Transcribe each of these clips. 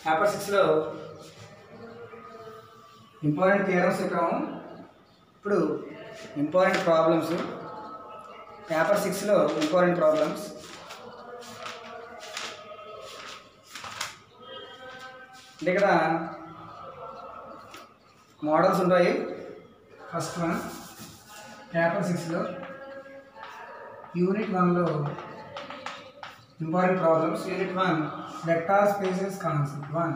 Paper 6లో important theorems చెప్పాము. ఇప్పుడు ఇంపార్టెంట్ ప్రాబ్లమ్స్. పేపర్ 6లో ఇంపార్టెంట్ ప్రాబ్లమ్స్. అంటే ఇక్కడ మోడల్స్ ఉంటాయి. ఫస్ట్ వన్ పేపర్ 6లో యూనిట్ 1లో important problems. Unit 1 vector spaces concept 1.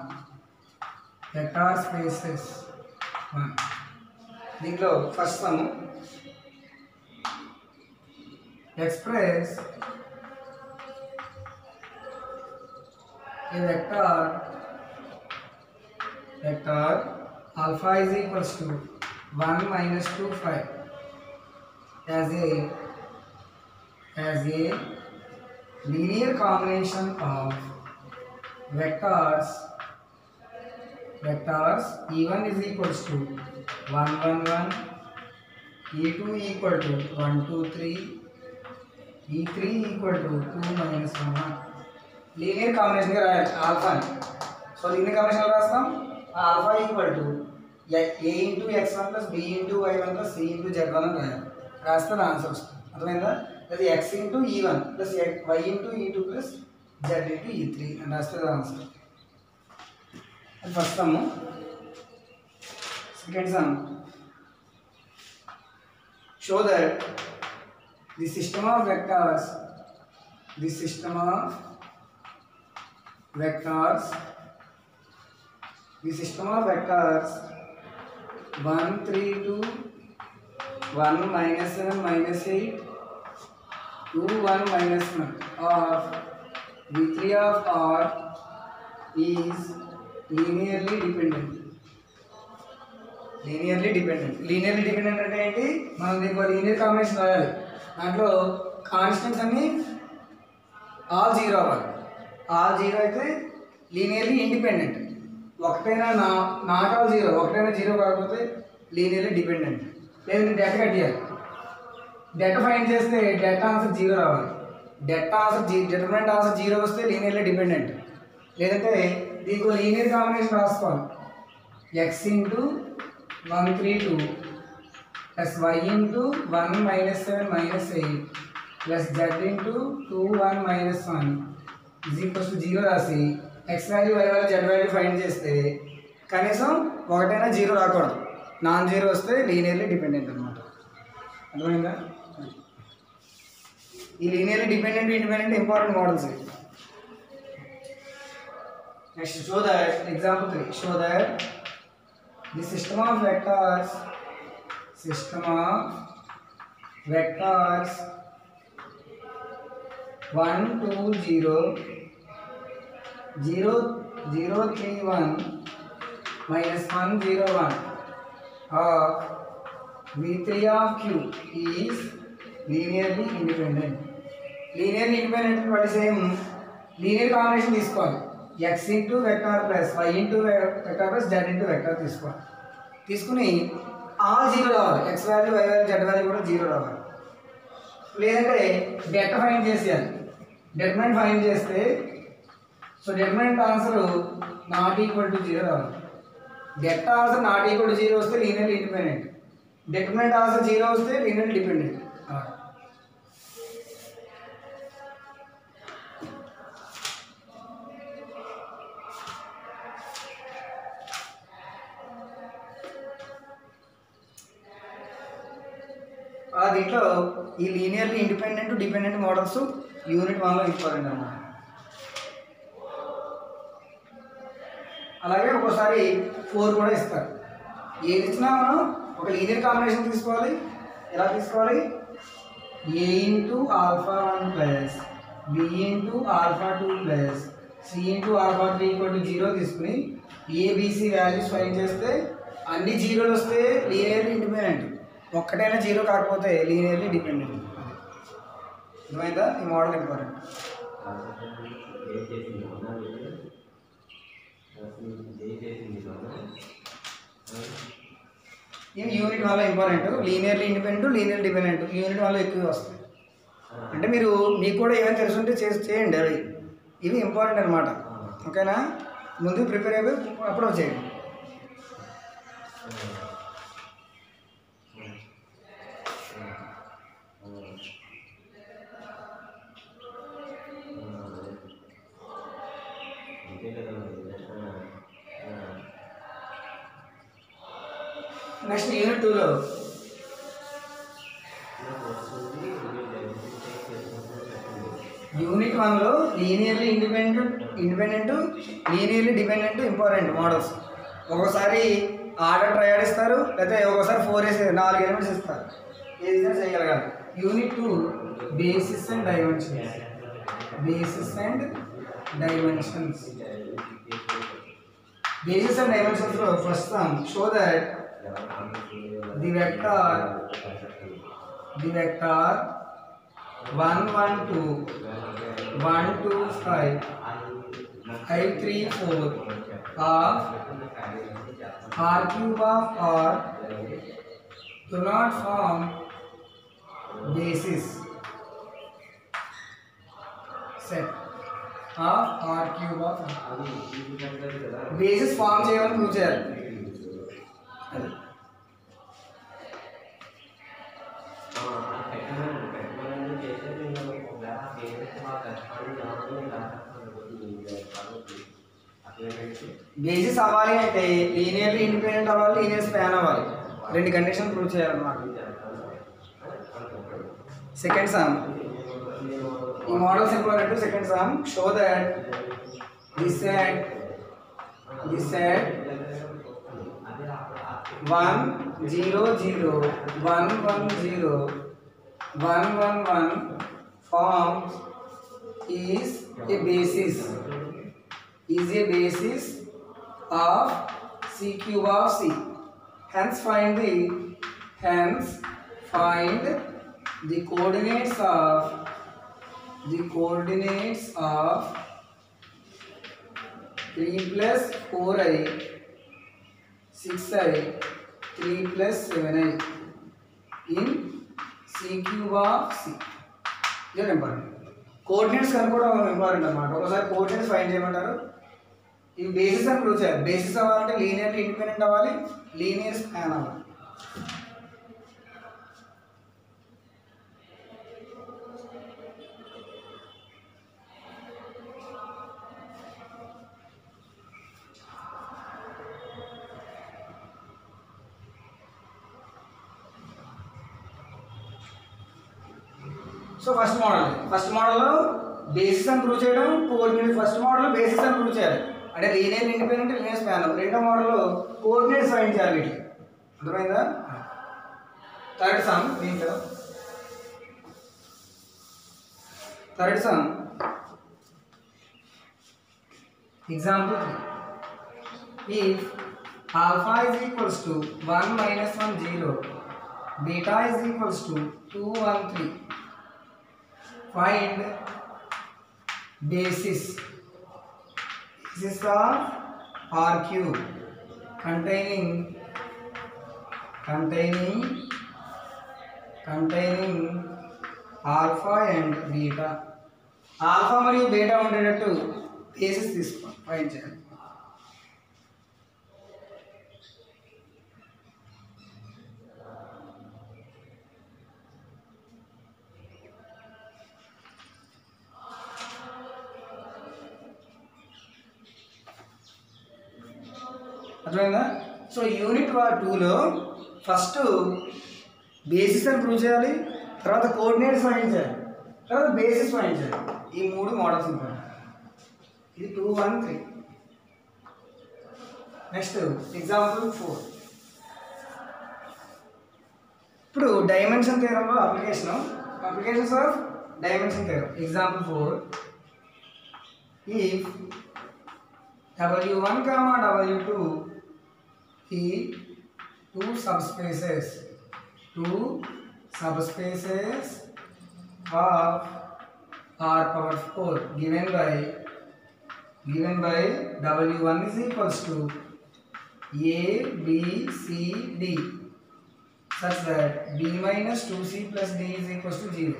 Vector spaces 1. దీంట్లో first one express a vector alpha is equals to 1 minus 2 5 as a linear combination of vectors e1 is equals to 1 1 1, e2 equal to 1 2 3, e3 equal to 2 minus 1 1. Linear combination గా రాయాలి alpha. So linear combination రాస్తాం. Alpha equal to a into x1 plus b into y1 plus c into z1 అని రాయాలి. రాస్తే answer వస్తుంది. అర్థమైందా? అది x into e1 plus y into e2 plus z into e3 అని రాస్తే ఆన్సర్. అది first some. Second some, show that the system of vectors 1 3 2 1 minus 7 minus 8 2 1 minus 1 of V3 of R is linearly dependent. Linearly dependent అంటే ఏంటి? మనం దీనికి linear combination రాయాలి. దాంట్లో constants అన్ని ఆల్ 0 అవ్వాలి. ఆల్ 0 అయితే లీనియర్లీ ఇండిపెండెంట్. ఒకటైనా నాట్ ఆల్ 0, ఒకటైనా 0 కాకపోతే లీనియర్లీ డిపెండెంట్. లేదంటే డెట్ కట్టియాలి. డెట్ ఫైండ్ చేస్తే డెట్ ఆన్సర్ 0 రావాలి. డిటర్మినెంట్ ఆన్సర్ 0 వస్తే లీనియర్లీ డిపెండెంట్. లేదంటే దీనికి లీనియర్ కాంబినేషన్ రాసుకోవాలి. x into 1 3 2 plus y into 1 minus 7 minus 8 plus z into 2 1 minus 1 is equals to 0 రాసి x value y value z value find చేస్తే కనీసం ఒకటైనా 0 రాకూడదు. నాన్ 0 వస్తే లీనియర్లీ డిపెండెంట్ అనమాట. అర్థమైందా? ఈ linearly dependent independent important models. Next show that example 3. Show that the system of vectors 1 2 0 0 0 3 1 minus 1 0 1 of V3 of Q is linearly independent. Linearly independent what is same linear combination తీసుకోవాలి. x into vector plus y into vector plus z into vector తీసుకోవాలి. తీసుకుని all 0 రావాలి. x value y value z value కూడా 0 రావాలి. లేదంటే debt find చేసేయాలి. Determinant find చేస్తే so determinant answer not equal to 0 రావాలి. Debt answer not equal to 0 వస్తే లీనియర్లీ ఇండిపెండెంట్. డెటర్మినెంట్ ఆన్సర్ 0 వస్తే లీనియర్లీ డిపెండెంట్. దీంట్లో ఈ linearly independent dependent models unit 1లో ఇంపార్టెంట్ అన్నమాట. అలాగే ఒక్కోసారి 4 కూడా ఇస్తారు. ఏది ఇచ్చినా మనం ఒక లీనియర్ కాంబినేషన్ తీసుకోవాలి. ఎలా తీసుకోవాలి? a into alpha 1 plus b into alpha 2 plus c into alpha 3 equal to 0 తీసుకుని abc వాల్యూస్ ఫైండ్ చేస్తే అన్ని 0లు వస్తే లీనియర్లీ ఇండిపెండెంట్. ఒక్కటైనా 0 కాకపోతే లీనియర్లీ డిపెండెంట్. అర్థమైందా? ఈ మోడల్ ఇంపార్టెంట్. ఇవి యూనిట్ 1లో important. Linearly independent, linear dependent unit 1లో ఎక్కువ వస్తాయి. అంటే మీరు మీకు కూడా ఏమైనా తెలుసుంటే చేయండి. అవి ఇవి ఇంపార్టెంట్ అనమాట. ఓకేనా? ముందు ప్రిపేర్ అయిపోయి అప్పుడు చేయండి. నెక్స్ట్ యూనిట్ 2లో యూనిట్ 1లో linearly independent linearly dependent important models. ఒక్కోసారి ఆర్డర్ ట్రయాడ్ ఇస్తారు, లేకపోతే ఒక్కోసారి 4 ఎలిమెంట్స్ ఇస్తారు. ఏదైనా చేయగలగాలి. Unit 2 basis and dimensions. Basis and dimensions. Basis and dimensions of first sum show that the vector 1 1 2 1 2 5 5 3 4 of R cube of R do not form basis set of R cube of R. Basis form చేయమని prove చేయాలి. Basis అవ్వాలి అంటే linearly independent అవ్వాలి, linear span అవ్వాలి. 2 condition prove చేయాలన్నమాట. Second sum, ఈ models important. Second sum show that this set 1 0 0 1 1 0 1 1 1 forms is a basis of C cube of C. Hence find the coordinates of 3 plus 4i 6i 3 plus 7i in C cube of C. ఇది important. Coordinates కనుక్కోవడం important అన్నమాట. ఒకసారి coordinates find చేయమంటారు. ఇవి basis అని prove చేయాలి. Basis అవ్వాలంటే linearly independent అవ్వాలి, లీనియర్ స్పాన్ అవ్వాలి. సో ఫస్ట్ మోడల్లో బేసిస్ అని ప్రూవ్ చేయడం, కోఆర్డినేట్స్. ఫస్ట్ మోడల్లో బేసిస్ అని ప్రూవ్ చేయాలి అంటే లీనియర్ ఇండిపెండెంట్, లీనియర్ స్పాన్. రెండో మోడల్లో కోఆర్డినేట్స్ ఫైండ్ చేయాలి. వీటికి అర్థమైందా? థర్డ్ సమ్, దీంట్లో third sum example 3. If alpha is equals to 1 minus 1 0, beta is equals to 2 1 3. Find basis of R cube containing alpha and beta. Alpha మరియు beta ఉండేటట్టు basis తీసుకో find చేయాలి. అర్థమైందా? సో యూనిట్ 2లో ఫస్ట్ బేసిస్ అని prove చేయాలి, తర్వాత coordinates find చేయాలి, తర్వాత బేసిస్ ఫైండ్ చేయాలి. ఈ 3 మోడల్స్ ఉంటాయి. ఇది 2 1 3. Next example 4. ఇప్పుడు డైమెన్షన్ థియరంలో applications of dimension theorem. Example 4. If W1, W2 is two subspaces of R power 4 given by W1 is equals to A, B, C, D such that B minus 2C plus D is equals to 0.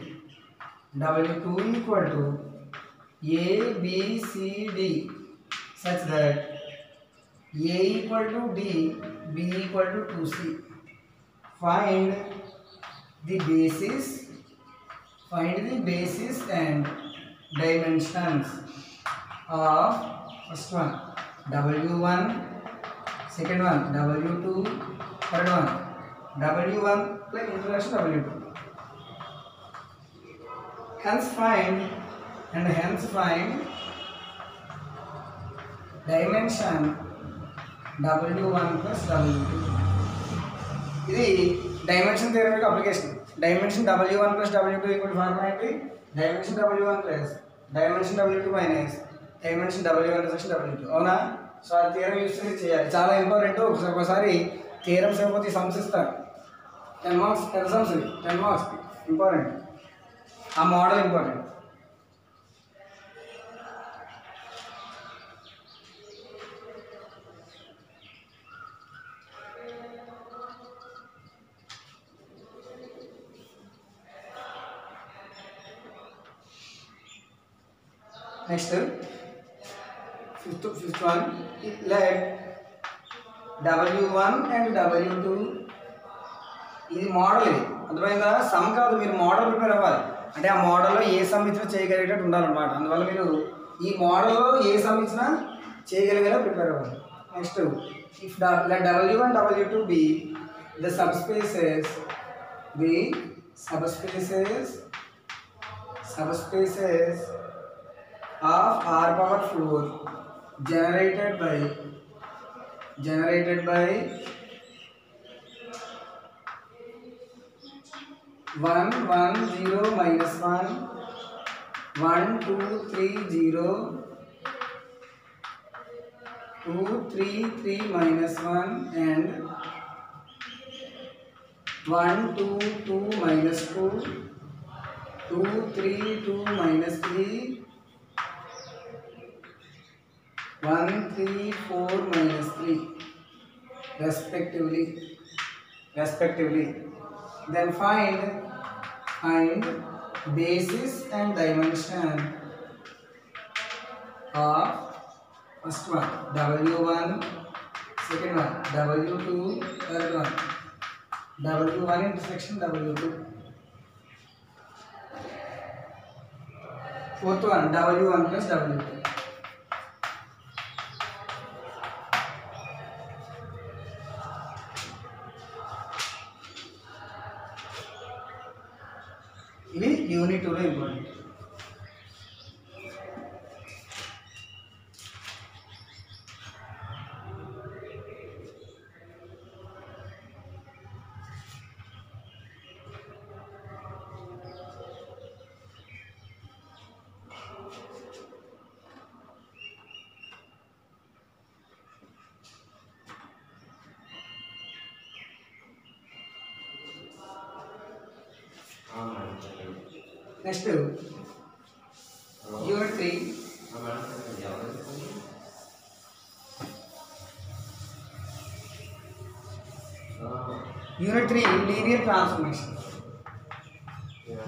W2 equal to A, B, C, D such that A equal to D, B equal to 2C. Find the basis and dimensions of first one W1, second one W2, third one W1 plus introduction W2. Hence find dimension W1 plus W2. ఇది dimension theorem యొక్క application. Dimension W1 plus W2 equal formula ఏంటి? Dimension W1 plus dimension W2 minus dimension W1 intersection W2. అవునా? So ఆ theorem use చేసి చేయాలి. చాలా important. ఒకసారి theorems అయిపోతే సమ్స్ ఇస్తారు. 10 మార్క్స్ 10 సమ్స్ 10 మార్క్స్ ఇంపార్టెంట్. ఆ model important. Next fifth one, let W1 and W2. ఇది మోడల్. ఇది అర్థమైందా? సమ్ కాదు, మీరు మోడల్ ప్రిపేర్ అవ్వాలి. అంటే ఆ మోడల్లో ఏ సమ్ ఇచ్చినా చేయగలిగేటట్టు ఉండాలన్నమాట. అందువల్ల మీరు ఈ మోడల్లో ఏ సమ్ ఇచ్చినా చేయగలిగేలా ప్రిపేర్ అవ్వాలి. Next if let W1 W2 be the subspaces of R power 4 generated by 1 1 0 minus 1 1 2 3 0 2 3 3 minus 1 and 1 2 2 minus 2 2 3 2 minus 3 1 3 4 minus 3 respectively. Then find basis and dimension of first one W1, second one W2, third one W1 intersection W2, fourth one W1 plus W2. ఇది unit 2లో important. Next unit 3. Unit 3 linear transformation.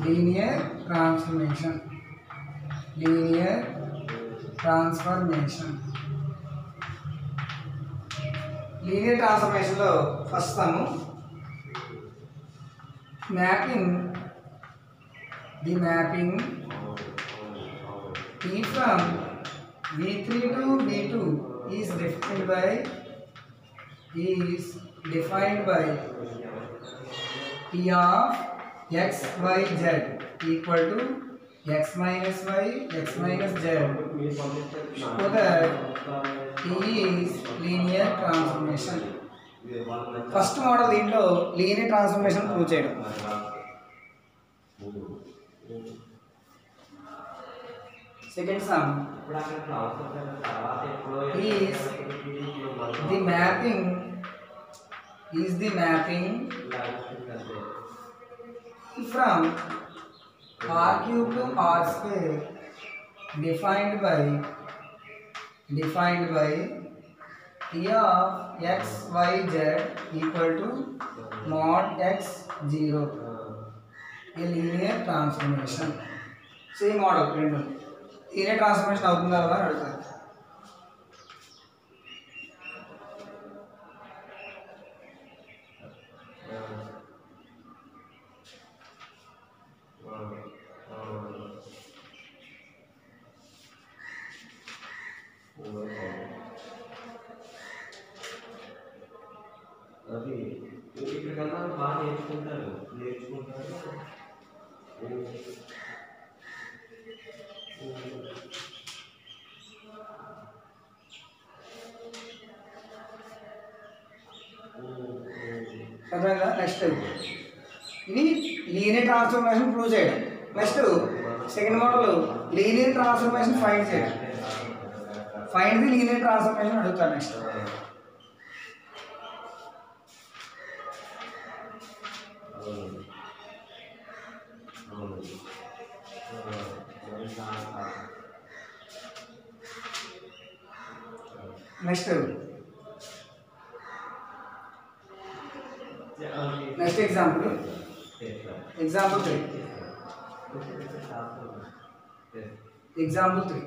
Linear ట్రాన్స్ఫర్మేషన్లో first sum the mapping T from V3 to V2 is defined by T of x, y, z equal to x minus y, x minus z, so that T is linear transformation. First model దీంట్లో linear transformation prove చేయడం. Second sum is the mapping from R cube to R square defined by T of x, y, z equal to mod x 0. A linear transformation. Same model. Linear transformation అవుతుందా అని అడుగుతారు. అర్థమైందా? Next ఇది linear transformation prove చేయడం. Next second model linear transformation find చేయడం. Find the linear transformation అడుగుతాను. Next next example 3. Example 3.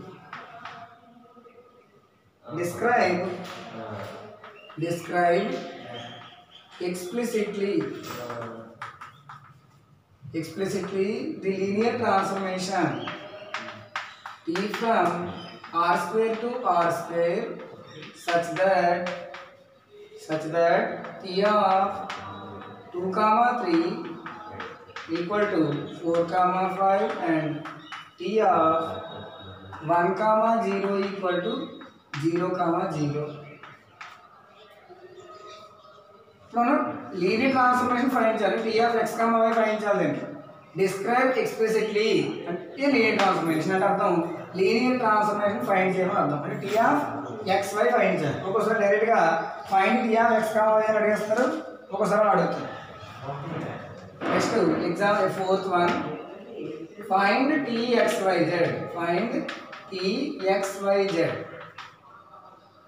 Describe explicitly the linear transformation t from r square to r square such that t of 2, 3 equal to 4, 5 and t of 1, 0 equal to 0, 0. మనం linear transformation find చేయాలి. T of X comma Y find చేయాలి. Describe explicitly అంటే linear transformation అంటే అర్థం linear transformation find చేయమని అర్థం. అంటే T of X Y find చేయాలి. ఒక్కోసారి డైరెక్ట్గా find T of X comma Y అని అడిగేస్తారు, ఒక్కోసారి అడుగుతారు. Next example 4th one, find txyz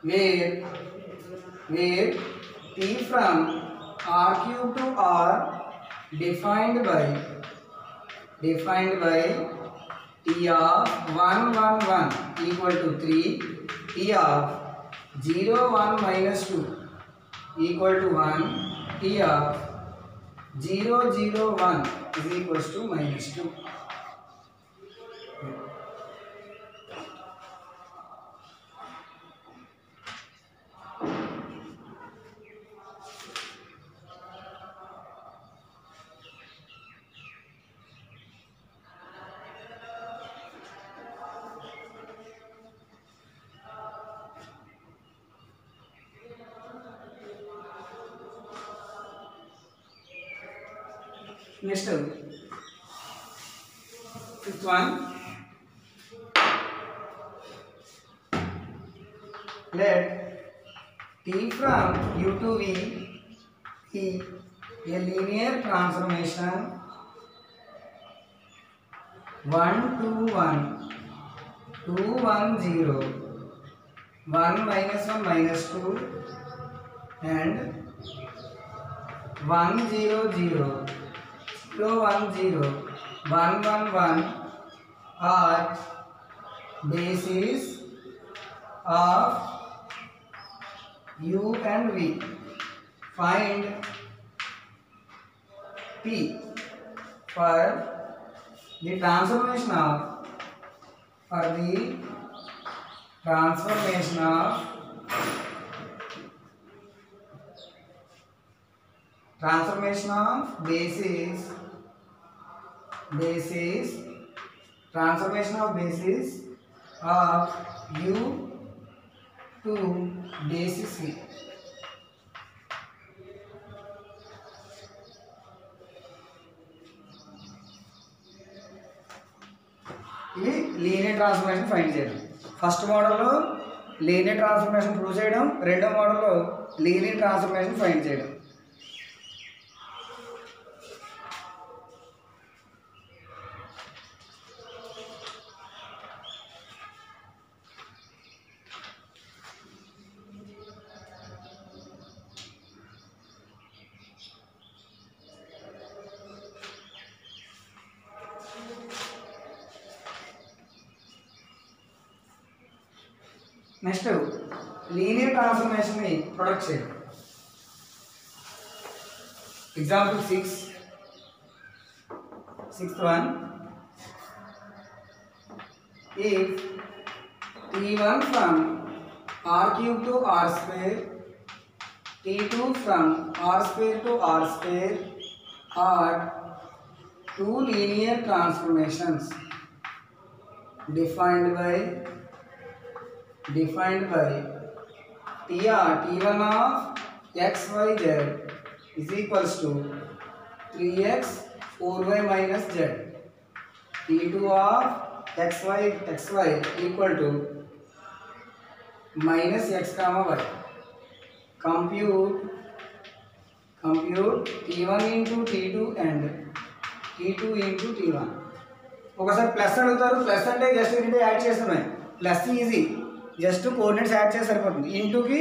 where t from r cube to r defined by t of 1, 1, 1 equal to 3, t of 0, 1 minus 2 equal to 1, t of 0, 0, 1 is equals to minus 2. Next 5th one, let t from u to v be a linear transformation 1, 2, 1, 2, 1, 0, 1 minus 1 minus 2 and 1, 0, 0, 0, 1, 0, 1, 1, 1 are bases of u and v. Find p for the transformation of bases of u to basis v. ఇది linear transformation find చేయడం. First మోడల్లో linear transformation prove చేయడం, రెండో మోడల్లో linear transformation find చేయడం. Next linear transformation ని product చేయడం. Example 6th one, if t1 from r cube to r square, t2 from r square to r square are two linear transformations defined by T1 of xyz is equals to 3x 4y minus z. T2 of xy equal to minus x comma y. Compute T1 into T2 and T2 into T1. ఒకసారి plus అడుగుతారు. Plus అంటే just ఏంటంటే add చేస్తున్నాయి. Plus easy, just coordinates add చేసి సరిపోతుంది. ఇంటూకి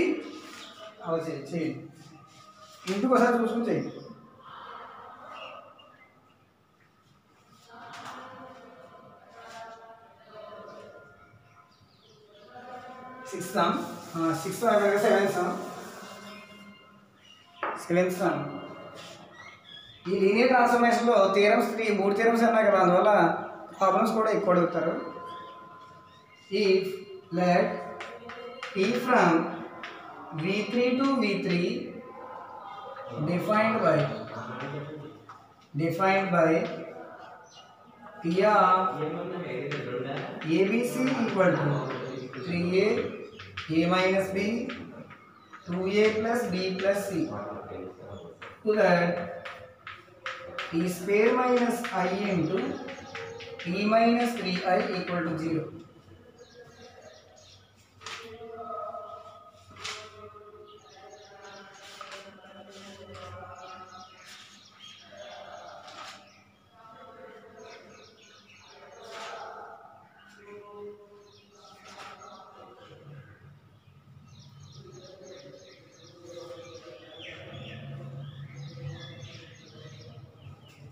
చేయండి, ఇంటూకి ఒకసారి చూసుకుని చేయండి. Sixth seventh some. ఈ లీనియర్ ట్రాన్స్ఫర్మేషన్లో థియరమ్స్ 3 థియరమ్స్ ఉన్నాయి కదా, అందువల్ల ప్రాబ్లమ్స్ కూడా ఎక్కువ అడుగుతారు. If let T from V3 to V3 defined by P of ABC equal to 3A A minus B 2A plus B plus C, so that T square minus I into T minus 3I equal to 0.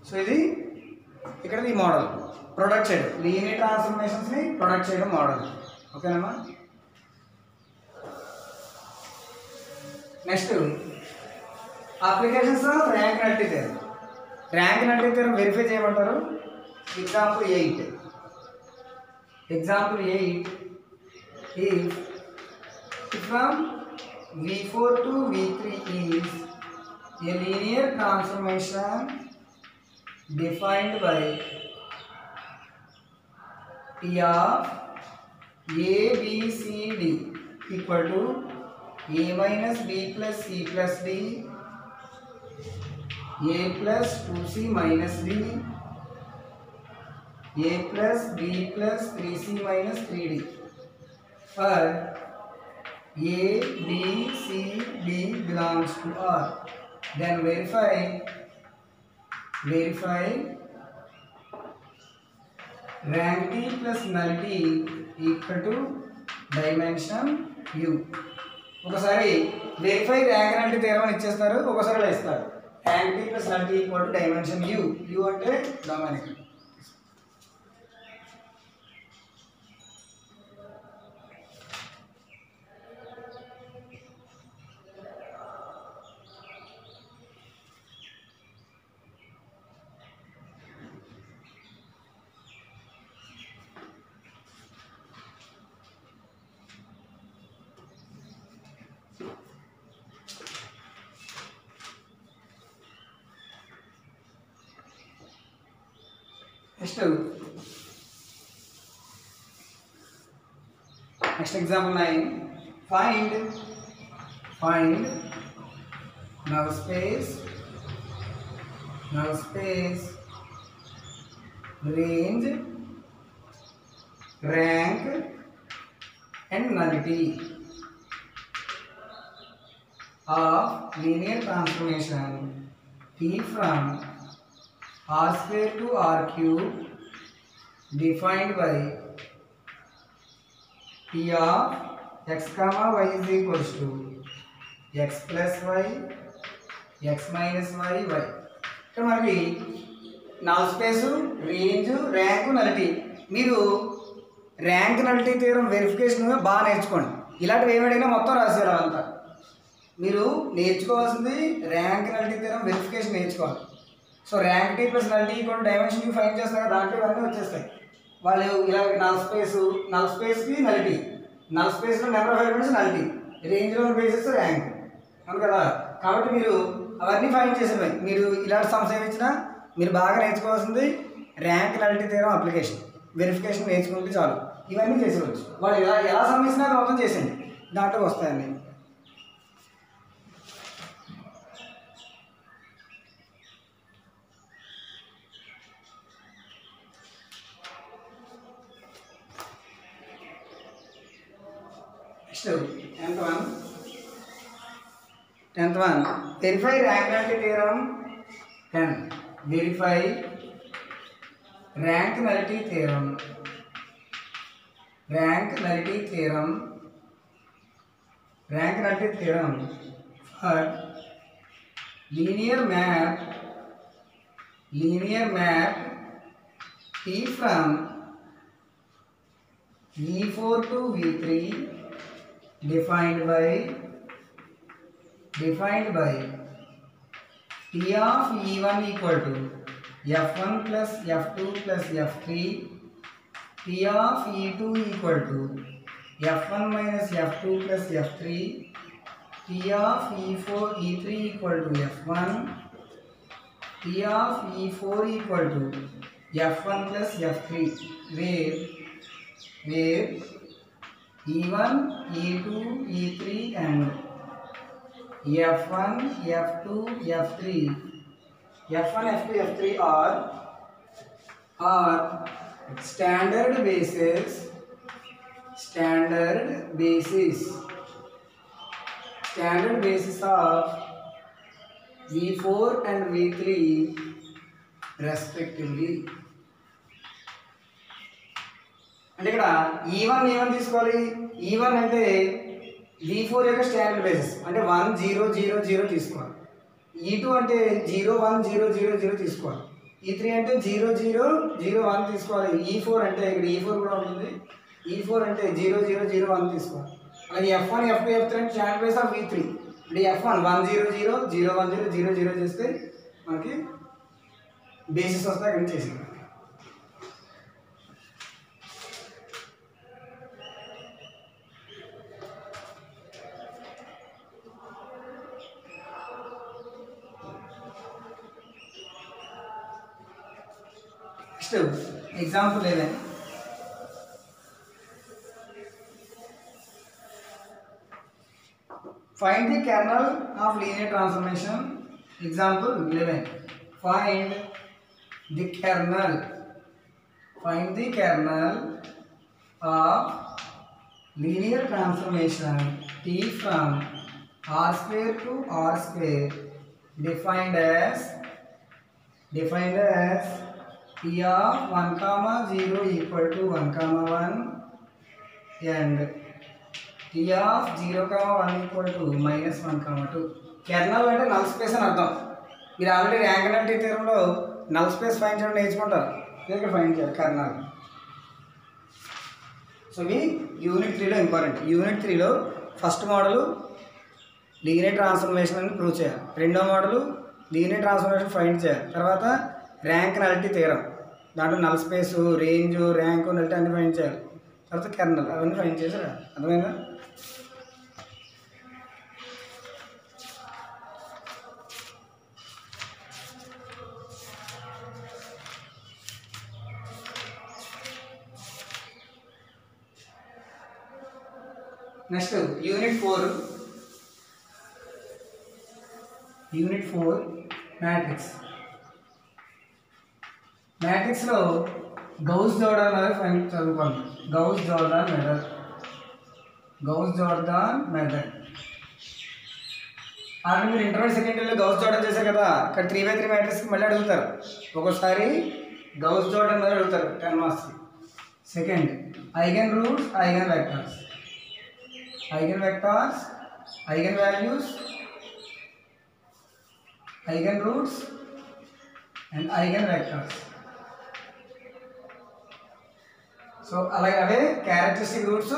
So ఇది ఇక్కడ ఈ model product చేయడం, లీనియర్ ట్రాన్స్ఫర్మేషన్స్ని product చేయడం model. ఓకేనమ్మా. Next applications of rank nullity theorem. Rank nullity theorem verify చేయమంటారు. Example 8 if from V4 to V3 is a linear transformation defined by T of A, B, C, D equal to A minus B plus C plus D, A plus 2C minus D, A plus B plus 3C minus 3D. For A, B, C, D belongs to R, then verify rank T plus null T equal to dimension U. ఒకసారి verify rank nullity theorem అని ఇచ్చేస్తారు, ఒకసారి ఇలా ఇస్తారు. Rank T plus null T equal to dimension U. U అంటే domain. Next example 9. Find null space, range, rank and nullity of linear transformation T from R square to R cube defined by P of x comma y is equals to x plus y, x minus y, y. ఇక్కడ మనకి null space, range, rank, నలిటీ. మీరు rank నలిటీ theorem verification బాగా నేర్చుకోండి. ఇలాంటివి ఏమైనా మొత్తం రాశారు అంతా. మీరు నేర్చుకోవాల్సింది ర్యాంక్ నలిటీ థియరం వెరిఫికేషన్ నేర్చుకోవాలి. So rank T plus null T equal dimension you find చేస్తారు, దాంట్లో ఇవన్నీ వచ్చేస్తాయి. వాళ్ళు ఇలా నల్ స్పేస్కి నలిటీ, నల్ స్పేస్లో నెంబర్ ఆఫ్ ఎలిమెంట్స్ నలిటీ, రేంజ్లో బేసిస్ ర్యాంక్ అవును కదా. కాబట్టి మీరు అవన్నీ ఫైండ్ చేసేవి. మీరు ఇలాంటి సమస్య ఇచ్చినా మీరు బాగా నేర్చుకోవాల్సింది ర్యాంక్ నలిటీ థియరం అప్లికేషన్. వెరిఫికేషన్ నేర్చుకుంటే చాలు, ఇవన్నీ చేసేవచ్చు. వాళ్ళు ఎలా సమ్ ఇచ్చినా మొత్తం చేసేయండి, దాంట్లో వస్తాయండి. Next 10th one verify rank నల్టీ theorem 10. Verify rank నల్టీ theorem. Rank నల్టీ theorem for linear map T from V4 to V3 defined by T of E1 equal to F1 plus F2 plus F3, T of E2 equal to F1 minus F2 plus F3, T of E3 equal to F1, T of E4 equal to F1 plus F3, where E1, E2, E3 and F1, F2, F3, are standard basis of V4 and V3 respectively. అంటే ఇక్కడ E1 తీసుకోవాలి. E1 అంటే V4 యొక్క standard basis అంటే 1 0 0 0 తీసుకోవాలి. E2 అంటే 0 1 0 0 0 తీసుకోవాలి. E3 అంటే 0 0 0 1 తీసుకోవాలి. E4 అంటే ఇక్కడ E4 కూడా ఉంటుంది. E4 అంటే 0 0 0 1 తీసుకోవాలి. అలాగే F1 F2 F3 అంటే స్టాండర్డ్ బేస్ ఆఫ్ V3 అంటే F1 1 0 0 0 1 0 0 0 చేస్తే మనకి బేసిస్ వస్తాయి. అక్కడ చేసింది. Example 11. Find the kernel of linear transformation. Example 11. Find the kernel of linear transformation T from R square to R square defined as T of 1 comma 0 equal to 1 comma 1 and T of 0 comma 1 equal to minus 1 comma 2. Kernel అంటే null space అని అర్థం. మీరు already rank nullity థియరంలో null space find చేయడం నేర్చుకుంటారు. ఇక్కడ find చేయాలి kernel. So ఇవి యూనిట్ 3లో ఇంపార్టెంట్. యూనిట్ 3లో ఫస్ట్ మోడల్ లీనియర్ ట్రాన్స్ఫర్మేషన్ అని ప్రూవ్ చేయాలి. రెండో మోడల్ లీనియర్ ట్రాన్స్ఫర్మేషన్ ఫైండ్ చేయాలి. తర్వాత ర్యాంక్ నల్టీ థియరం, దాంట్లో null space, range, rank, nullity అన్ని ఫైండ్ చేయాలి. తర్వాత కెర్నల్ అవన్నీ ఫైండ్ చేసారా? అర్థమైందా? Next unit 4 matrix. మ్యాట్రిక్స్లో గౌస్ జోర్డాన్ అనేది చదువుకోండి. గౌస్ జోర్డాన్ మెథడ్ ఆల్రెడీ మీరు ఇంటర్మీడియట్ సెకండ్ ఇయర్లో గౌస్ జోర్డాన్ చేశారు కదా. ఇక్కడ 3x3 మ్యాట్రిక్స్కి మళ్ళీ అడుగుతారు. ఒక్కోసారి గౌస్ జోర్డాన్ మెథడ్ అడుగుతారు 10 మార్క్స్కి. Second eigen roots, eigen vectors, eigen values, eigen roots and eigen vectors. So అలాగే అవే క్యారెక్టరిస్టిక్ రూట్స్,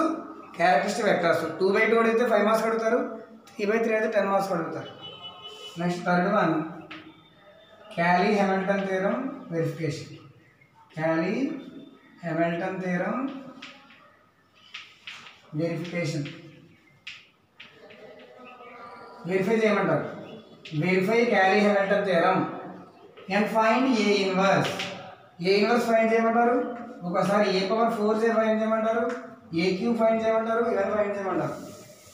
క్యారెక్టరిస్టిక్ వెక్టర్స్. 2/2 అడిగితే 5 మార్క్స్ అడుగుతారు. 3/3 అయితే 10 మార్క్స్ అడుగుతారు. Next third one Cayley Hamilton theorem verification. Cayley Hamilton theorem verification. Verify చేయమంటారు. Verify Cayley Hamilton theorem and find A inverse. A inverse find చేయమంటారు. ఒకసారి ఏ power 4 find చేయమంటారు, ఏ cube find చేయమంటారు, ఇవన్నీ ఫైండ్ చేయమంటారు.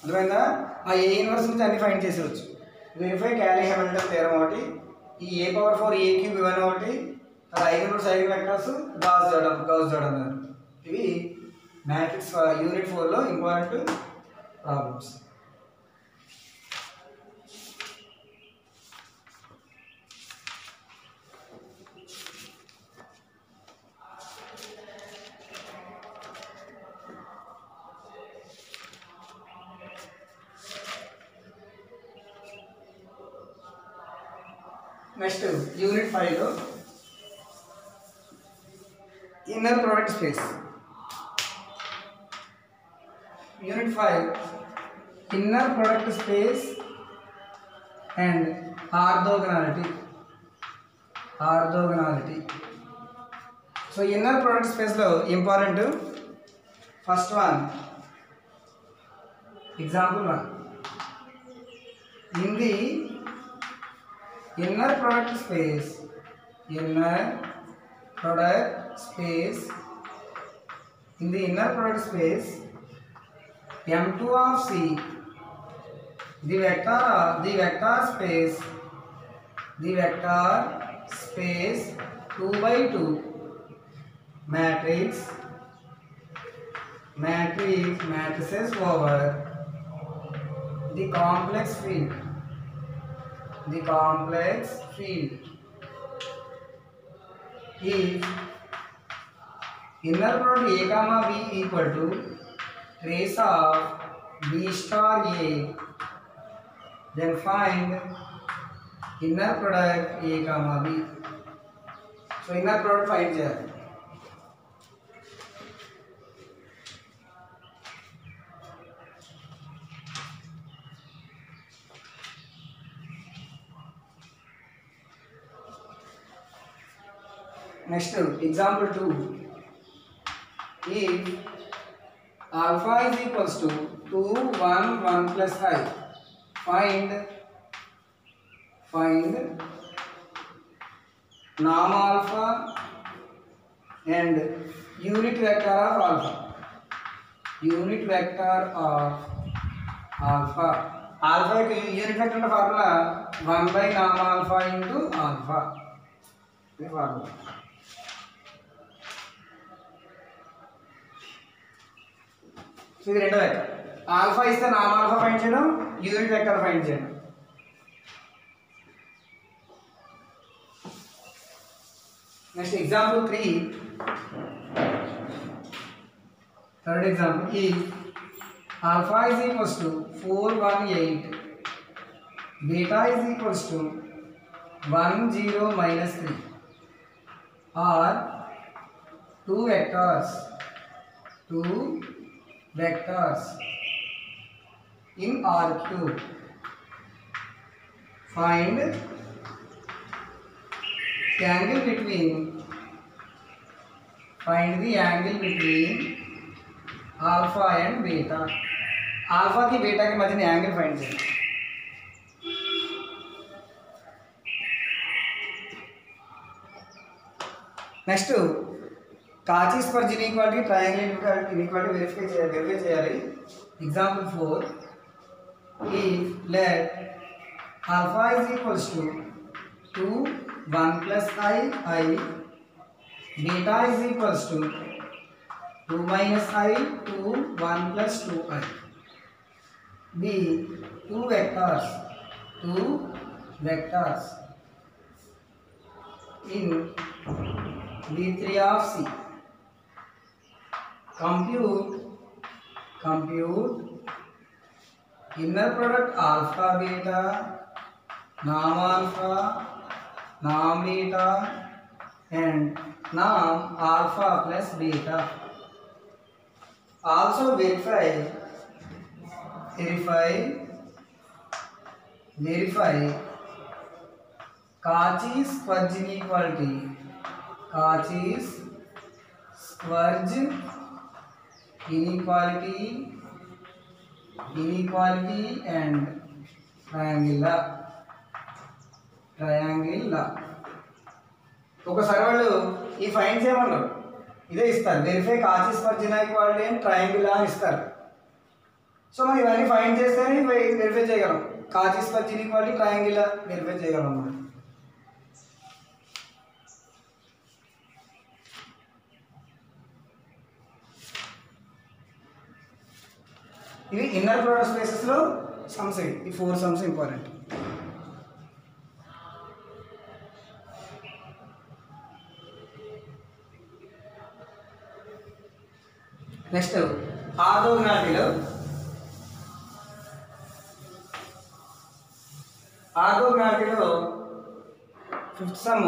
అర్థమైందా? ఆ ఏ ఇన్వర్స్ నుంచి అన్ని ఫైండ్ చేసేవచ్చు. వెరిఫై క్యాలీ హ్యామిల్టన్ థియరం ఒకటి, ఈ ఏ పవర్ 4 ఏ క్యూబ్ ఇవన్నీ ఒకటి, అది eigen roots eigen vectors Gauss Jordan ఇవి మ్యాట్రిక్స్ యూనిట్ 4లో ఇంపార్టెంట్ ప్రాబ్లమ్స్. నెక్స్ట్ యూనిట్ 5లో inner product space. Unit 5 inner product space and orthogonality. So inner product స్పేస్లో important first one, example 1. In the inner product space in the inner product space M2 of C, the vector space 2 by 2 matrices over the complex field if inner product A comma B equal to trace of B star A, then find inner product A comma B. So inner product find చేయాలి. Next example 2. If alpha is equals to 2 1 1 plus I, find norm alpha and unit vector of alpha. Alpha unit vector formula 1 by norm alpha into alpha. This formula. So ఇది రెండో vector. Alpha ఇస్తే నామ్ alpha find చేయడం, unit vector find చేయడం. Next example 3, third example. ఈ alpha is equals to 4 1 8, beta is equals to 1 0 -3 or 2 vectors in R3. Find the angle between alpha and beta. Alpha की beta के मध्य angle find करें. Next Cauchy Squarge inequality, triangle inequality verify చేయాలి. Example 4. If let alpha is equals to 2 1 plus I, beta is equals to 2 minus I 2 1 plus 2I. The two vectors in V3 of C. Compute inner product alpha beta, norm alpha, norm beta and norm alpha plus beta. Also verify Cauchy Squarge inequality. Cauchy's squarge inequality and triangle. ఒకసారి వాళ్ళు ఈ find చేయమన్నారు. ఇదే ఇస్తారు. Verify Cauchy's ఫర్ inequality and triangle అని ఇస్తారు. సో మనం ఇవన్నీ ఫైండ్ చేస్తేనే వెరిఫై చేయగలం. కాచిస్ ఫర్ జినా ఈక్వాలిటీ ట్రయాంగిల్ వెరిఫై చేయగలం అన్నమాట. ఇవి ఇన్నర్ ప్రోడక్ట్ స్పేసెస్లో సమ్స్. ఈ 4 సమ్స్ ఇంపార్టెంట్. నెక్స్ట్ ఆర్థోగోనాలిటీలో fifth sum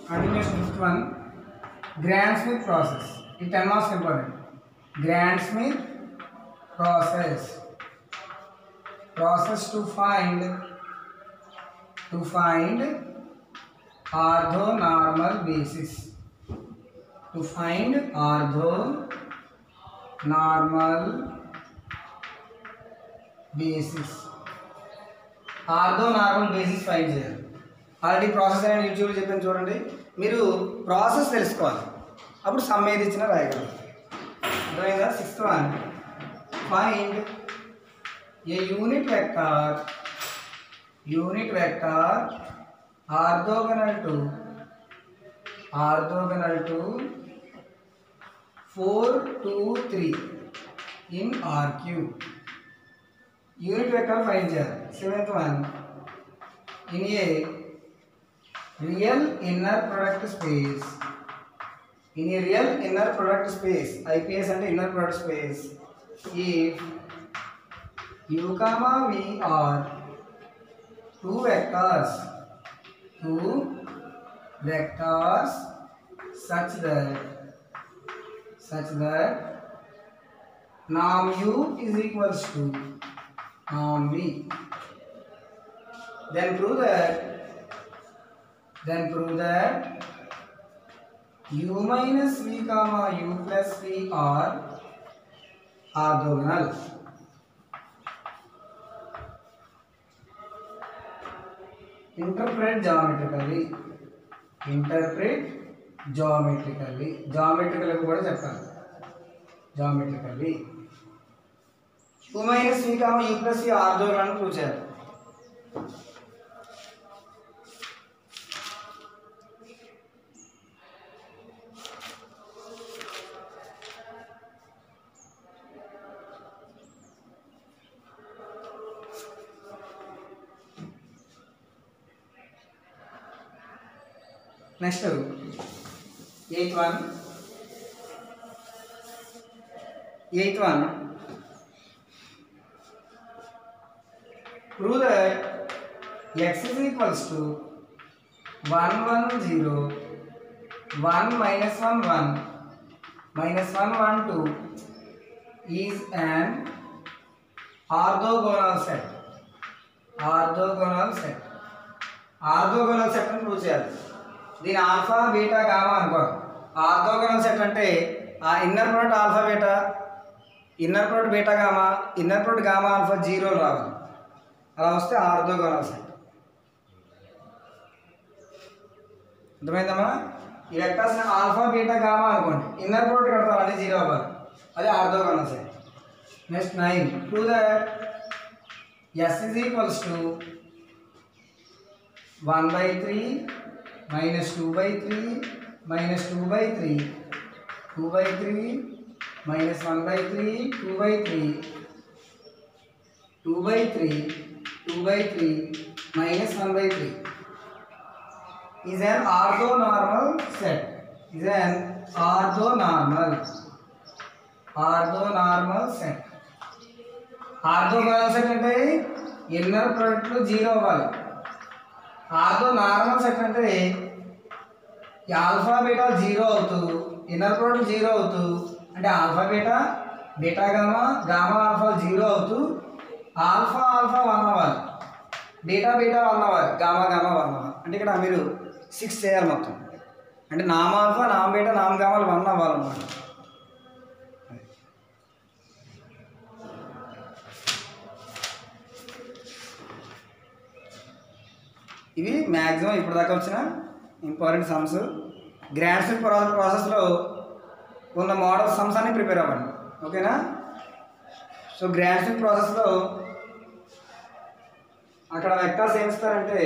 continues. Fifth one Gram Schmidt process. ఈ 10 marks important. Gram Schmidt process to find orthonormal basis. To find orthonormal basis. Orthonormal basis find చేయాలి. Already process అనేది యూట్యూబ్లో చెప్పాను చూడండి. మీరు ప్రాసెస్ తెలుసుకోవాలి, అప్పుడు సమ్ ఏది ఇచ్చినా రాయగలరు. అర్థమైందా? 6th one find a unit vector orthogonal to 4, 2, 3 in R cube. Unit vector find చేయాలి. 7th one in a real inner product space. In a real inner product space, IPS అంటే inner product space, if u comma v are two vectors such that norm u is equals to norm v, then prove that u minus v comma u plus v are orthogonal. Interpret geometrically కూడా చెప్తాను. జామెట్రికల్లీ u minus v comma u plus v orthogonal అని prove చేయాలి. Next 8th one prove that x is equals to 1 1 0 1 minus 1 1 minus 1 1 2 is an orthogonal set. Orthogonal set అని prove చేయాలి. దీని alpha beta gamma అనుకో. Orthogonal set అంటే ఆ inner product alpha beta, inner product beta gamma, inner product gamma alpha 0 రావాలి. అలా వస్తే orthogonal set. అర్థమైందమ్మా? ఈ వెక్టర్స్ ఆల్ఫా బీటా గామా అనుకోండి, ఇన్నర్ ప్రోడక్ట్ కడతారు, అది 0 అవ్వాలి, అది orthogonal set. Next 9 prove that s is equals to 1/3 minus 2/3 minus 2/3 2/3 minus 1/3 2/3 2/3 2/3 minus 1/3 is an orthonormal set. Is an orthonormal set. Orthogonal set అంటే inner ప్రోడక్ట్లు 0 అవ్వాలి. Orthonormal set అంటే alpha beta 0 అవుతూ inner product 0 అవుతూ, అంటే alpha beta beta gamma gamma alpha 0 అవుతూ alpha alpha 1 అవ్వాలి, beta beta 1 అవ్వాలి, gamma gamma 1 అవ్వాలి. అంటే ఇక్కడ మీరు 6 చేయాలి మొత్తం. అంటే నామ్ ఆల్ఫా నామ్ బీటా నామ్ గామాలు 1 అవ్వాలన్నమాట. ఇవి మ్యాక్సిమం ఇప్పుడు దాకా వచ్చిన ఇంపార్టెంట్ సమ్స్. గ్రాండ్ స్మిత్ ప్రాసెస్లో ఉన్న మోడల్ సమ్స్ అన్ని ప్రిపేర్ అవ్వండి. ఓకేనా? సో గ్రాఫింగ్ ప్రాసెస్లో అక్కడ వెక్టర్స్ ఏమి ఇస్తారంటే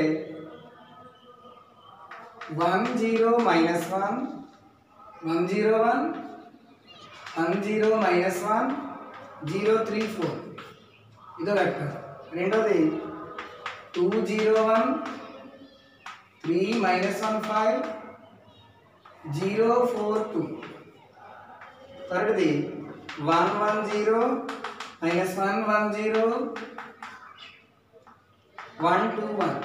1 0 -1 1 0 1 1 0 -1 0 3 4 ఇదో వెక్టర్. రెండోది 2 0 1 3 -1 5 0 4 2. థర్డ్ది 1 1 0 -1 1 0 1 2 1.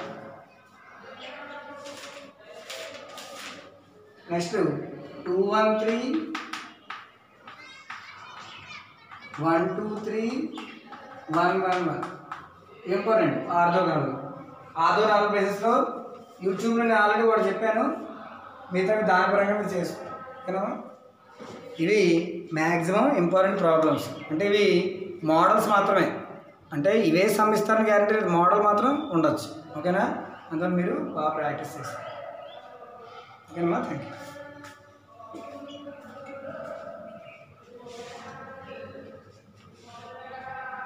నెక్స్ట్ 2 1 3 1 2 3 1 1 1. ఇంపార్టెంట్ ఆర్థోగోనల్ బేసిస్లో యూట్యూబ్లో నేను ఆల్రెడీ కూడా చెప్పాను. మిగతా దాని పరంగా మీరు చేసుకో. ఓకేనా? ఇవి మ్యాక్సిమం ఇంపార్టెంట్ ప్రాబ్లమ్స్. అంటే ఇవి మోడల్స్ మాత్రమే. అంటే ఇవే సమ్ ఇస్తారని గ్యారంటీ మోడల్ మాత్రం ఉండొచ్చు. ఓకేనా? అందుకని మీరు బాగా ప్రాక్టీస్ చేస్తారు. ఓకేనా? Thank you.